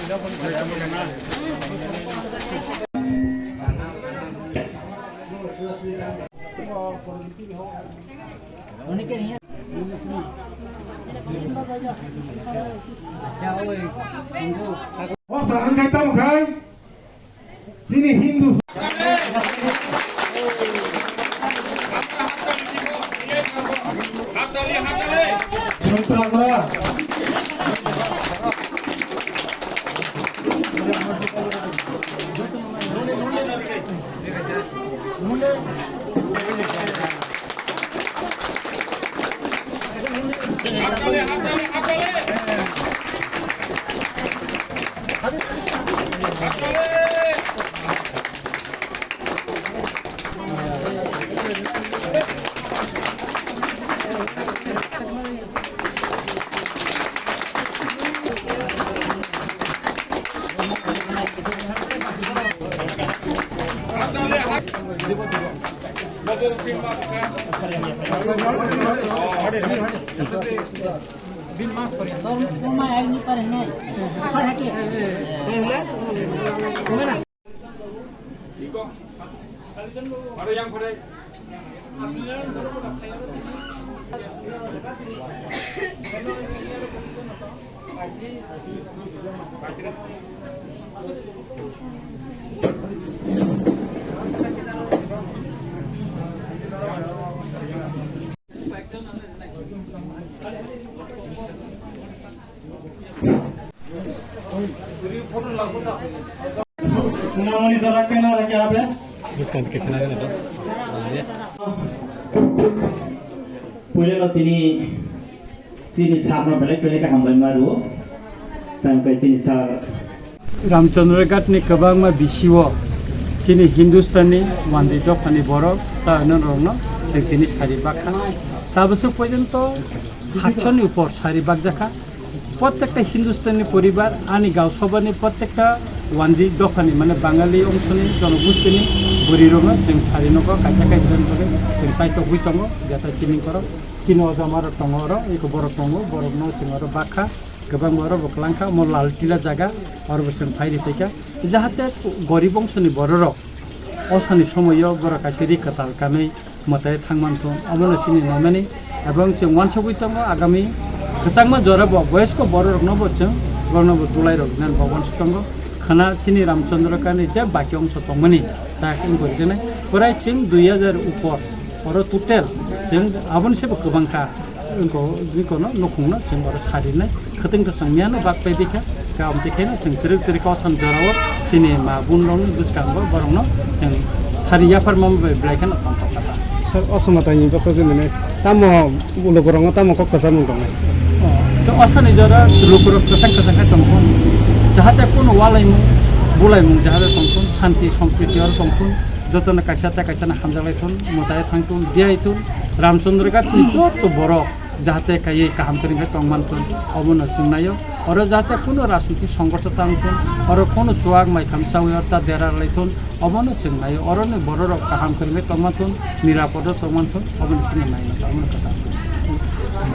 Angkat tangan, sini Hindu. Namanya terakhir nak apa? Bukan kita nak apa? Pulih lo tini sini sabna balik balik ke hambai maru, tangkai sini sar. Ramchandra ni kabang ma bisiwo sini Hindustani wandi dok pani borok ta anon rongno sini sari bakha. Tabusuk পর্যন্ত 60 উপর সারি bug জাখা প্রত্যেকটা হিন্দুস্তানি পরিবার আনি গাঁও সবানি প্রত্যেকটা ওয়ানজি দফানি মানে বাঙালি অংশনি জনগোষ্ঠীনি বুড়ি রঙ जों সারি নগ কাইসা কাইজন করে जों চাইতো হুইতঙ্গ যেটা সিনিং করো সিনো জামার টঙ্গর এক বড় টঙ্গ বড় ন जों বাখা गोबां बर'ब क्लांखा मो लालटिला जागा और बसों फायरि फैका जाहाते गरीब अंशनि बर'रक असानि समायाव बर' कासिरि कताल कानै मताय थांमानथों अमनो सिनि नायमानि एबं जों वानसबैतंग आगामी गोसांमा जरब वयस्क बर'रक नबो जों गरनबो दुलायरक नान भगवानसतंग खाना चिनि रामचंद्र कानि जे बाकी अंश तंगमनि ता इंगरजने प्राय जों 2000 ऊपर और टोटल जों आबनसेबो गोबांखा इंको बिकोनो नखुंनो जों और सारिनाय खतिं तो संमियानो बाक पैदिखा काम देखायनो जों तिरिक तिरिक असन जराव सिनि मा बुनरं बुसकांबो बरंनो जों सारियाफोर माम ब्लाइकन पंपकाता सर असमतानि बखो जोंने तामो लोगरंग तामो कक्कसा मुंगने जो असानि जरा लोगरंग कसां कसां तंगखौ जाहाते कोनो वालायमु बुलायमु जाहाते तंगखौ शान्ति सम्प्रीति और तंगखौ जतन कायसा हामजालायथुन मताय थांथुन दियायथुन रामचंद्र गातनि जत बर' जाहाते कायै काहाम करिंखा तंगमानथुन अमनो जोंनायो और जाहाते कोनो राजनीति संघर्ष तांथुन और कोनो सुवाग माइखाम सावयता देरालायथुन अमनो जोंनायो और बर'रक काहाम करिंखा तंगमानथुन निरापद तंगमानथुन अमनो सिनायनाय अमनो कसा